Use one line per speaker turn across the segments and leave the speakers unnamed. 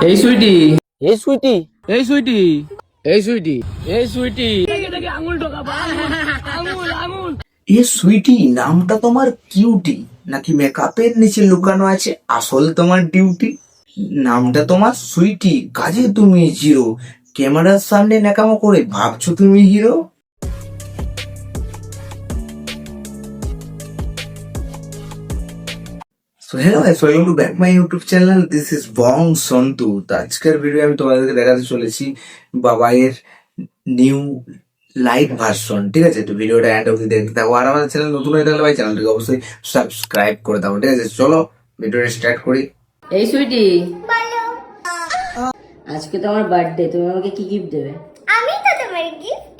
এই সুইটি,
এই সুইটি,
এই সুইটি, এই সুইটি, এই সুইটি।
এ সুইটি নামটা তোমার কিউটি নাকি মেকআপের নিচে লুকানো আছে আসল তোমার ডিউটি? নামটা তোমার সুইটি, কাজে তুমি জিরো, ক্যামেরার সামনে ন্যাকামো করে ভাবছো তুমি hero. So hello guys, welcome to back my YouTube channel. This is Bong Sontu. তো আজকের ভিডিও আমি তোমাদেরকে দেখাতে চলেছি বাবাইয়ের নিউ লাইট ভার্সন। ঠিক আছে, তো ভিডিওটা এন্ড অবধি দেখতে থাকো। আর আমাদের চ্যানেল নতুন হয়ে থাকলে ভাই চ্যানেলটিকে অবশ্যই সাবস্ক্রাইব করে দাও। ঠিক আছে, চলো ভিডিওটা স্টার্ট করি।
এই সুইটি, আজকে তো আমার বার্থডে, তুমি আমাকে কি গিফট দেবে?
আমি তো তোমার গিফট।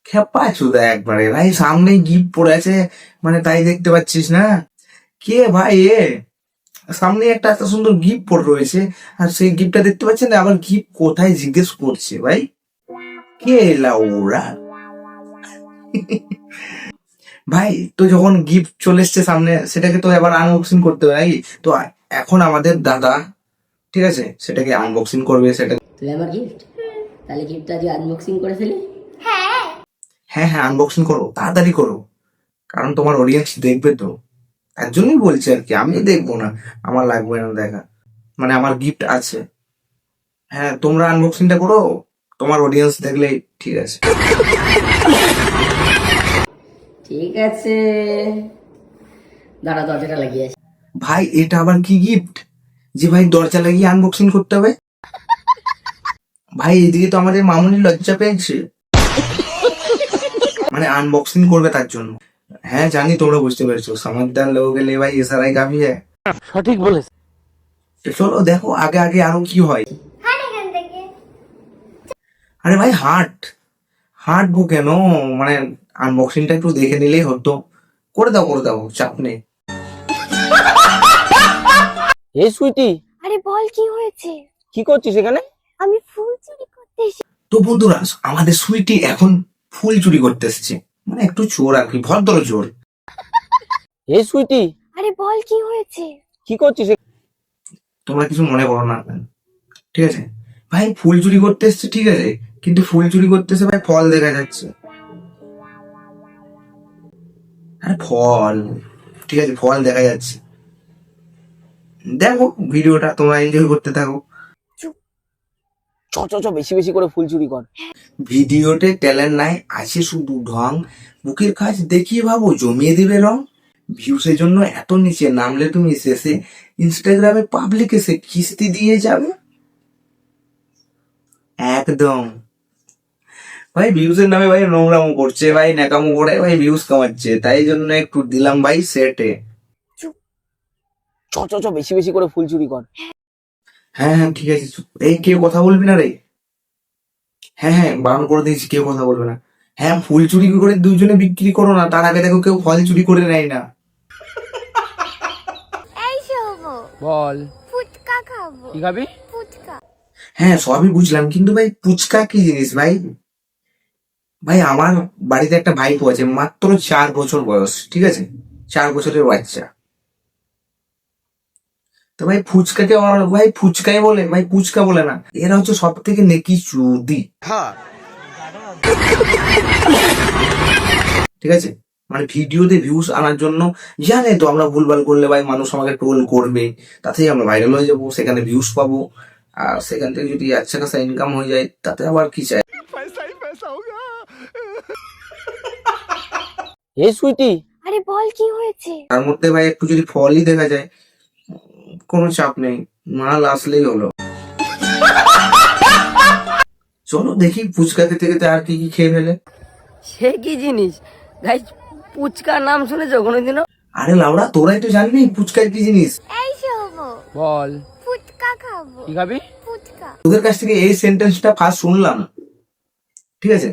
খেপা চুদা একবারে ভাই, সামনেই গিফট পড়ে আছে, মানে তাই দেখতে পাচ্ছিস না? কে ভাই এ? সামনে একটা এত সুন্দর গিফট পড়ে রয়েছে আর সেই গিফটটা দেখতে পাচ্ছেন না, আবার গিফট কোথায় জিজ্ঞেস করছে ভাই। কে এলা ওরা? ভাই তো যখন গিফট চলে এসছে সামনে, সেটাকে তো এবার আনবক্সিং করতে হবে নাকি? তো এখন আমাদের দাদা, ঠিক আছে, সেটাকে আনবক্সিং করবে। সেটা
তুই আমার গিফট, তাহলে গিফটটা আজ আনবক্সিং করে ফেলি।
হ্যাঁ
হ্যাঁ হ্যাঁ, আনবক্সিং করো, তাড়াতাড়ি করো, কারণ তোমার অডিয়েন্স দেখবে তো, তার জন্যই বলছি আর কি। আমি দেখবো না, আমার লাগবে না দেখা, মানে আমার গিফট আছে। হ্যাঁ, তোমরা আনবক্সিংটা করো, তোমার অডিয়েন্স দেখলেই ঠিক আছে।
ঠিক আছে, দাঁড়া দরজাটা লাগিয়ে আসি।
ভাই এটা আবার কি গিফট যে ভাই দরজা লাগিয়ে আনবক্সিং করতে হবে? ভাই এদিকে তো আমাদের মামুনি লজ্জা পেয়েছে, মানে আনবক্সিং করবে তার জন্য। হ্যাঁ জানি, তোমরা বুঝতে পেরেছো, সমঝদার লোক গেলে ভাই ইশারাই কাফি है।
সঠিক বলেছ।
তো চলো দেখো আগে আগে আরো কি হয়।
হাট এখান থেকে।
আরে ভাই হাঁটবো কেন, মানে আনবক্সিংটা একটু দেখে নিলেই হতো। করে দাও, চাপ নেই।
এই সুইটি,
আরে বল কি হয়েছে?
কি করছিস এখানে?
আমি ফুল চুরি করতে এসেছি।
তো বন্ধুরা, আমাদের সুইটি এখন ফুল চুরি করতে এসছে, মানে একটু চোর আর কি, ভদ্র চোর।
এই সুইটি,
আরে বল কি হয়েছে?
কি করছিস?
তোমরা কিছু মনে করো না, ঠিক আছে? ভাই ফুল চুরি করতে এসছে, ঠিক আছে, কিন্তু ফুল চুরি করতে এসে ভাই ফল দেখা যাচ্ছে। আরে ফল, ঠিক আছে, ফল দেখা যাচ্ছে। দেখো ভিডিওটা, তোমরা এনজয় করতে থাকো।
চ চ চ, বেশি বেশি করে ফুল চুরি কর।
ভিডিওতে ট্যালেন্ট নাই, আছে শুধু ঢং। বুকের কাজ দেখিয়ে ভাবো জমিয়ে দিবে রং। ভিউসের জন্য এত নিচে নামলে তুমি শেষে ইনস্টাগ্রামে পাবলিক এসে কিস্তি দিয়ে যাবে একদম। ভাই ভিউসের নামে ভাই নোংরামো করছে, ভাই ন্যাকামো করে ভাই ভিউস কামাচ্ছে, তাই জন্য একটু দিলাম ভাই সেটে।
চ চ চ, বেশি বেশি করে ফুল চুরি কর।
হ্যাঁ হ্যাঁ ঠিক আছে, চুপ। এই কেউ কথা বলবি না রে। হ্যাঁ হ্যাঁ, বারণ করে দিয়েছি, কেউ কথা বলবে না। হ্যাঁ, ফুল চুরি করে দুইজনে বিক্রি করো না, তার আগে দেখো কেউ ফল চুরি করে নেয় না।
এই শোবো,
বল,
ফুচকা খাবো।
কি খাবি?
ফুচকা।
হ্যাঁ সবই বুঝলাম, কিন্তু ভাই ফুচকা কি জিনিস ভাই? ভাই আমার বাড়িতে একটা ভাইপো আছে, মাত্র 4 বছর বয়স, ঠিক আছে, 4 বছরের বাচ্চা। তো ভাই ফুচকাকে ভাই ফুচকাই বলে, ভাই ফুচকা বলে না। এরা হচ্ছে সব থেকে নেকি চুদি, ঠিক আছে, মানে ভিডিওতে ভিউজ আনার জন্য জানে তো আমরা ভুলভাল করলে ভাই মানুষ আমাকে ট্রোল করবে, তাতেই আমরা ভাইরাল হয়ে যাবো, সেখানে ভিউজ পাবো, আর সেখান থেকে যদি আচ্ছা খাসা ইনকাম হয়ে যায়, তাতে আবার কি চাই।
এই সুইটি,
আরে বল কি হয়েছে?
তার মধ্যে ভাই একটু যদি ফলই দেখা যায়, কোনো চাপ নেই, মাল আসলেই হলো। চলো দেখি ফুচকা খেতে খেতে আর কি কি খেয়ে ফেলে।
সে কি জিনিস গাইস? পুচকার নাম শুনেছো কোনোদিনও?
আরে লাউড়া, তোরাই তো জানবি ফুচকা কি জিনিস।
এই শোবো,
বল,
ফুচকা খাবো।
কি খাবি?
ফুচকা।
তোদের কাছ থেকে এই সেন্টেন্সটা ফার্স্ট শুনলাম, ঠিক আছে,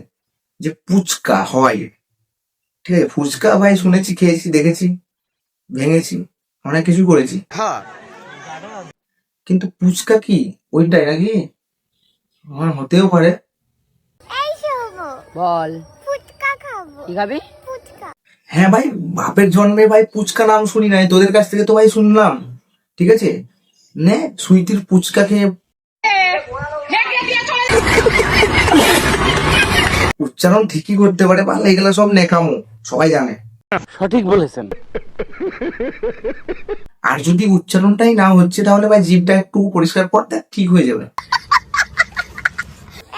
যে ফুচকা হয়। ঠিক আছে, ফুচকা ভাই শুনেছি, খেয়েছি, দেখেছি, ভেঙেছি, অনেক কিছু করেছি, কিন্তু ফুচকা কি ওইটাই নাকি? আমার হতেও পারে।
এই শোবো,
বল,
ফুচকা খাবো।
কি খাবি?
ফুচকা।
হ্যাঁ ভাই, বাপের জন্মে ভাই ফুচকা নাম শুনি নাই, তোদের কাছ থেকে তো ভাই শুনলাম, ঠিক আছে। নে সুইটির পুচকা খেয়ে উচ্চারণ ঠিকই করতে পারে, ভালো এগুলো সব নেকামো, সবাই জানে।
সঠিক বলেছেন।
আর যদি উচ্চারণটাই না হচ্ছে তাহলে ভাই জিভটা একটু পরিষ্কার করতে ঠিক হয়ে যাবে।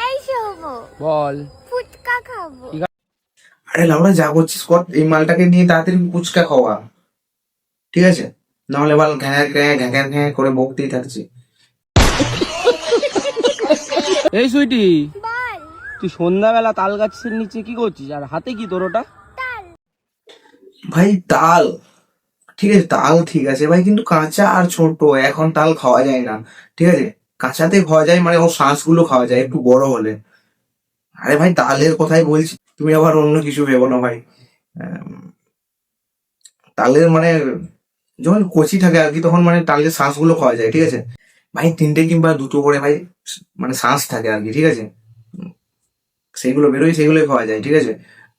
এই শুভ
বল।
ফুচকা খাবো।
আরে লাউড়া যা করছিস কর, এই মালটাকে নিয়ে তাড়াতাড়ি পুচকা খাওয়া, ঠিক আছে? নাহলে বল ঘ্যাঁ ঘ্যাঁ ঘ্যাঁ ঘ্যাঁ করে বকতেই থাকছি।
এই সুইটি,
বল।
তুই সন্ধ্যাবেলা তাল গাছের নিচে কি করছিস আর হাতে কি তোর ওটা?
তাল।
ভাই তাল ঠিক আছে, তাল ঠিক আছে ভাই, কিন্তু কাঁচা আর ছোট, এখন তাল খাওয়া যায় না, ঠিক আছে? কাঁচাতে খাওয়া যায়, মানে ওর শাঁসগুলো খাওয়া যায় একটু বড় হলে। আরে ভাই তালের কথাই বলছি, তুমি আবার অন্য কিছু ভেবো না ভাই। তালের মানে যখন কচি থাকে আর কি, তখন মানে তালের শাঁসগুলো খাওয়া যায়, ঠিক আছে ভাই? 3টে কিংবা 2টো করে ভাই মানে শাঁস থাকে আর কি, ঠিক আছে? সেইগুলো বেরোয়, সেগুলোই খাওয়া যায়, ঠিক আছে?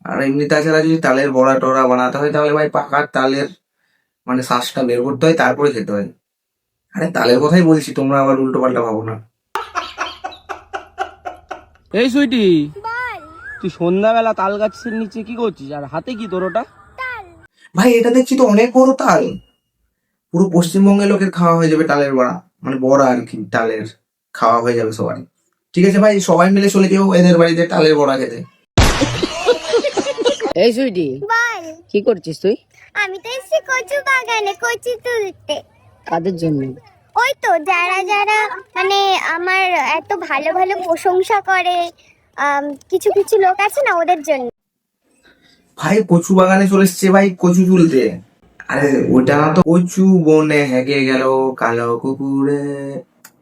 আর এমনি তাছাড়া যদি তালের বড়া টড়া বানাতে হয় তাহলে ভাই পাকা তালের মানে শাঁসটা বের করতে হয়, তারপরে খেতে হয়। আরে তালের কথাই বলছি, তোমরা আবার উল্টো পাল্টা ভাবো না।
এই সুইটি,
বল।
তুই সন্ধ্যাবেলা তাল গাছের নিচে কি করছিস আর হাতে কি তোর ওটা?
তাল।
ভাই এটা দেখছি তো অনেক বড় তাল, পুরো পশ্চিমবঙ্গের লোকের খাওয়া হয়ে যাবে তালের বড়া, মানে বড়া আর কি, তালের খাওয়া হয়ে যাবে সবারই, ঠিক আছে ভাই? সবাই মিলে চলে যেও এদের বাড়িতে তালের বড়া খেতে।
এই সুইটি,
বল।
কি করছিস তুই?
আমি তো এসেছি কচু বাগানে কচু তুলতে।
কাদের জন্য?
ওই তো যারা যারা মানে আমার এত ভালো ভালো প্রশংসা করে, কিছু কিছু লোক আছে না, ওদের জন্য।
ভাই কচু বাগানে চলে এসছে ভাই কচু তুলতে। আরে ওটা না তো, কচু বনে হেগে গেল কালো কুকুরে,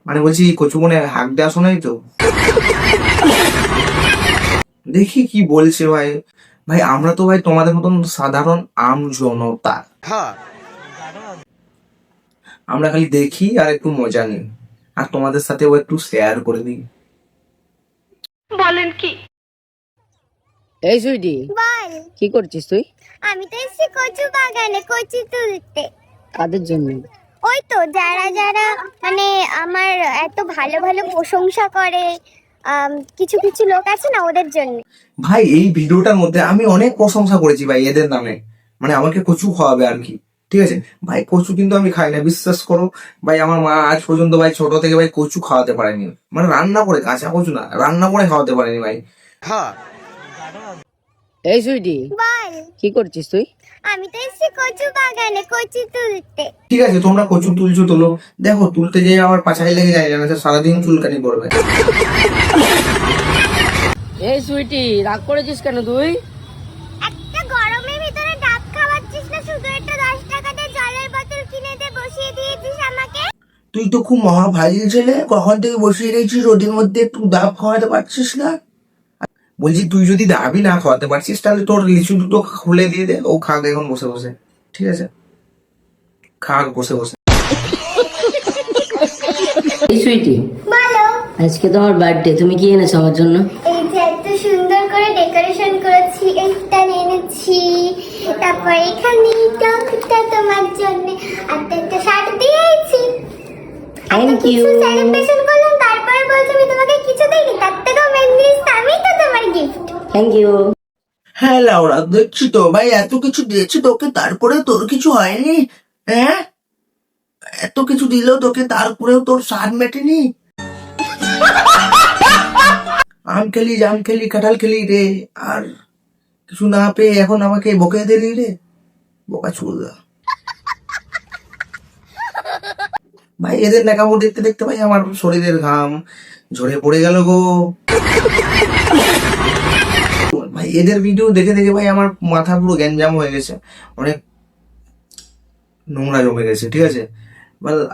মানে বলছি কচু বনে হাঁক দেওয়া শোনাই তো। দেখি কি বলছে ভাই। ভাই আমরা তো ভাই তোমাদের মতন সাধারণ আম জনতা, আমরা খালি দেখি আর একটু মজা নিই, আর তোমাদের সাথেও একটু শেয়ার করে দিই।
এই সুইটি,
বল।
কি করছিস তুই?
আমি তো এসেছি কচু বাগানে কচু তুলতে।
কাদের জন্য?
ওই তো যারা যারা মানে আমার এত ভালো ভালো প্রশংসা করে, কিছু কিছু লোক আছে না, ওদের জন্য।
ভাই এই ভিডিওটার মধ্যে আমি অনেক প্রশংসা করেছি ভাই এদের নামে, মানে আমাকে কচু খাওয়াবে আর কি, ঠিক আছে ভাই? কচু কিন্তু আমি খাই না, বিশ্বাস করো ভাই। আমার মা আজ পর্যন্ত ভাই ছোট থেকে ভাই কচু খাওয়াতে পারেনি, মানে রান্না করে, কাঁচা কচু না, রান্না করে খাওয়াতে পারেনি ভাই।
এই সুইটি,
বল।
কি করছিস তুই?
আমি তো এসেছি কচু বাগানে কচু তুলতে।
ঠিক আছে তোমরা কচু তুলছো তোলো, দেখো তুলতে যেয়ে আমার পাছায় লেগে যায়, জানা সারাদিন চুলকানি করবে।
এই সুইটি, রাগ করেছিস কেন তুই?
একটা গরমের ভিতরে ডাব খাওয়াচ্ছিস না, শুধু একটা 10 টাকাতে জলের বোতল কিনে দে বসিয়ে দিয়েছিস আমাকে।
তুই তো খুব মহা ভারী ছেলে, কখন থেকে বসিয়ে রেখেছিস রোদের মধ্যে, একটু ডাব খাওয়াতে পারছিস না? বলছি তুই যদি ডাবই না খাওয়াতে পারছিস তাহলে তোর লিচু দুটো খুলে দিয়ে দে, ও খাক এখন বসে বসে, ঠিক আছে? খাক বসে বসে।
এই সুইটি,
বলো।
আজকে তো আমার বার্থডে, তুমি কি এনেছো আমার জন্য?
এই যে এত সুন্দর করে ডেকোরেশন করেছি, এইটা এনেছি, তারপর এখানে টকটা তোমার জন্য, আর একটা শার্ট দিয়েছি।
Thank you.
সেলিব্রেশন করলাম, তারপর বলছো আমি তোমাকে কিছু দেইনি, তার থেকেও মেন জিনিস আমি তো তোমার গিফট।
Thank you.
হ্যাঁ লাউরা দেখছি তো ভাই, এত কিছু দিয়েছি তোকে, তারপরে তোর কিছু হয়নি? হ্যাঁ এত কিছু দিলেও তোকে, তারপরেও তোর স্বাদ মেটেনি? আম খেলি, জাম খেলি, কাঁঠাল খেলি রে, আর কিছু না পেয়ে এখন আমাকে বকে দিলি রে, বোকা চুদা। ভাই এদের ন্যাকামো দেখতে দেখতে ভাই আমার শরীরের ঘাম ঝরে পড়ে গেল গো। ভাই এদের ভিডিও দেখে দেখে ভাই আমার মাথা পুরো গ্যাঞ্জাম হয়ে গেছে, অনেক নোংরা জমে গেছে, ঠিক আছে?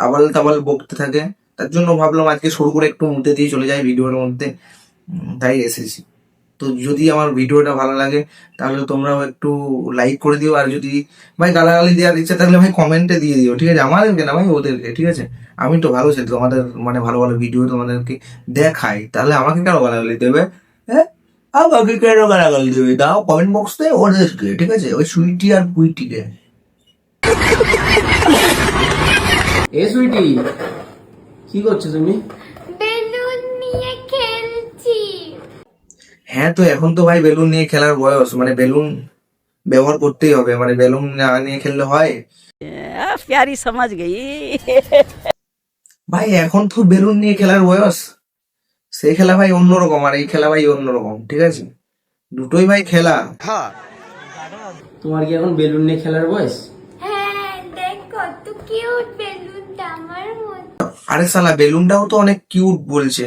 আবাল তাবাল বকতে থাকে, তার জন্য ভাবলাম আজকে শুরু করে একটু মুতে দিয়ে চলে যাই ভিডিওর মধ্যে, তাই এসেছি। তো যদি আমার ভিডিওটা ভালো লাগে তাহলে তোমরাও একটু লাইক করে দিও, আর যদি ভাই গালাগালি দেওয়ার ইচ্ছা থাকলে ভাই কমেন্টে দিয়ে দিও, ঠিক আছে? আমাদেরকে না ভাই, ওদেরকে, ঠিক আছে? আমি তো ভালো ছেলে, তোমাদের মানে ভালো ভালো ভিডিও তোমাদেরকে দেখাই, তাহলে আমাকে কেন গালাগালি দেবে? হ্যাঁ আমাকে কেন গালাগালি দেবে? দাও কমেন্ট বক্সে ওদেরকে, ঠিক আছে? ওই সুইটি আর পুইটিকে।
এ সুইটি, কি করছো তুমি?
বেলুন নিয়ে খেলছি।
হ্যাঁ, তো এখন তো ভাই বেলুন নিয়ে খেলার বয়স, মানে বেলুন ব্যবহার করতেই হবে, মানে বেলুন না নিয়ে খেললে হয়?
प्यारी समझ गई।
ভাই এখন তো বেলুন নিয়ে খেলার বয়স, সেই খেলা ভাই অন্যরকম আর এই খেলা ভাই অন্যরকম, ঠিক আছে? দুটোই ভাই খেলা।
তোমার কি এখন বেলুন নিয়ে খেলার বয়স?
হ্যাঁ দেখ কত কিউট বেলুনটা আমার মতো।
আরে শালা, বেলুনটাও তো অনেক কিউট বলছে,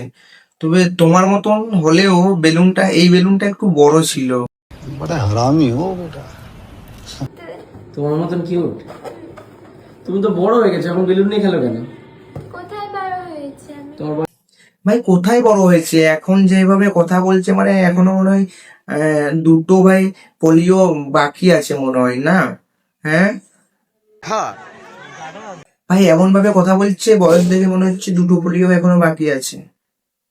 তবে তোমার মতন হলেও বেলুনটা, এই বেলুনটা একটু বড় ছিল।
তোমার মতন কিউট? তুমি তো বড় হয়ে গেছো, এখন বেলুন নিয়ে খেলো কেন?
কোথায় বড় হয়েছে আমি?
তোমার বয়স
ভাই কোথায় বড় হয়েছে, এখন যেভাবে কথা বলছে মানে এখনো মনে হয় দুটো ভাই পোলিও বাকি আছে মনে হয় না? হ্যাঁ ভাই, এমন ভাবে কথা বলছে বয়স দেখে মনে হচ্ছে দুটো পোলিও এখনো বাকি আছে।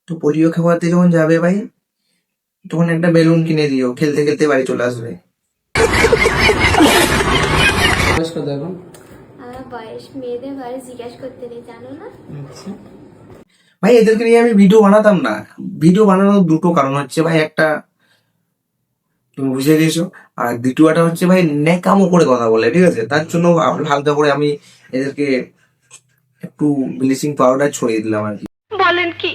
তো পোলিও খাওয়াতে যখন যাবে ভাই, তখন একটা বেলুন কিনে দিও, খেলতে খেলতে বাড়ি চলে আসবে।
কত এখন?
আমার বয়স, মেয়েদের বয়স জিজ্ঞাসা করতে নেই, জানো না?
আচ্ছা।
ভাই এদেরকে নিয়ে আমি ভিডিও বানাতাম না। ভিডিও বানানোর দুটো কারণ হচ্ছে ভাই, একটা তুমি বুঝে গেছো, আর দ্বিতীয়টা হচ্ছে ভাই ন্যাকামো করে কথা বলে, ঠিক আছে? তার জন্য হালকা করে আমি এদেরকে একটু ব্লিচিং পাউডার ছড়িয়ে দিলাম আর কি।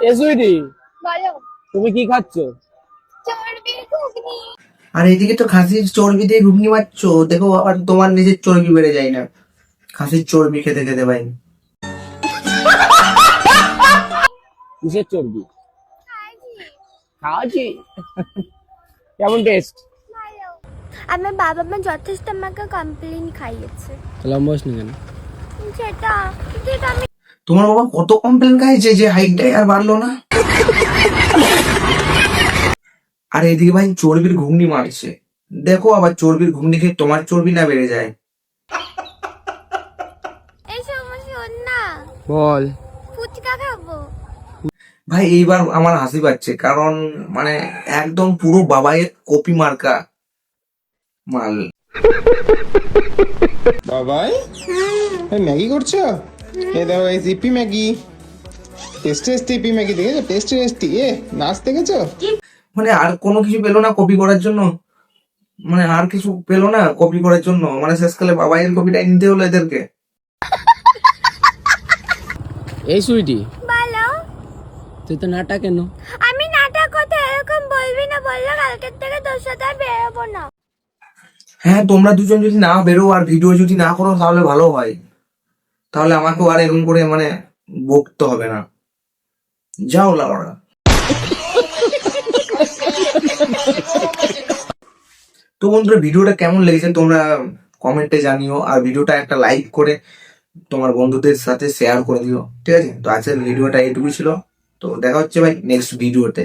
এ সুইটি,
বলো।
তুমি কি খাচ্ছো?
চর্বির ঘুগনি।
আর এদিকে তো খাসির চর্বি দিয়ে ঘুগনি মারছো, দেখো আবার তোমার নিজের চর্বি বেড়ে যায় না খাসির চর্বি খেতে খেতে ভাই।
কিসের চর্বি?
খাইছি।
খাওয়াছি? কেমন টেস্ট?
ভালো। আমার বাবা মা যথেষ্ট আমাকে কমপ্লেন খাইয়েছে।
লম্বা হস না কেন?
সেটা কিন্তু আমি
তোমার বাবা কত কমপ্লেন খাইছে যে হাইটটাই আর বাড়লো না। আর এদিকে ভাই চর্বির ঘুগনি মারছে, দেখো আবার চর্বির ঘুগনি খেয়ে তোমার চর্বি না বেড়ে যায়।
এই সমস্যা শোন না,
বল।
ফুচকা খাবো।
ভাই এইবার আমার হাসি পাচ্ছে, কারণ মানে একদম পুরো বাবাইয়ের কপি মার্কা মাল।
বাবাই ম্যাগি করছো? এ দেখো এই Yippee Maggi, tasty tasty Yippee Maggi, দেখেছো? টেস্টি টেস্টি, এ নাচ দেখেছো?
মানে আর কোনো কিছু পেলো না কপি করার জন্য, মানে আর কিছু পেলো না কপি করার জন্য, মানে শেষকালে বাবাইয়ের কপিটাই নিতে হলো এদেরকে।
এই সুইটি,
বলো।
তুই তো নাটা কেন?
আমি নাটক কথা এরকম বলবি না, বললো কালকের থেকে তোর সাথে আর বেরোবো না।
হ্যাঁ, তোমরা দুজন যদি না বেরো আর ভিডিও যদি না করো তাহলে ভালো হয়, তাহলে আমাকেও আর এরকম করে মানে বকতে হবে না। যাও লাউড়া। তো বন্ধুরা, ভিডিওটা কেমন লেগেছে তোমরা কমেন্টে জানিও, আর ভিডিওটা একটা লাইক করে তোমার বন্ধুদের সাথে শেয়ার করে দিও, ঠিক আছে? তো আজকের ভিডিওটা এইটুকু ছিল, তো দেখা হচ্ছে ভাই নেক্সট ভিডিওতে।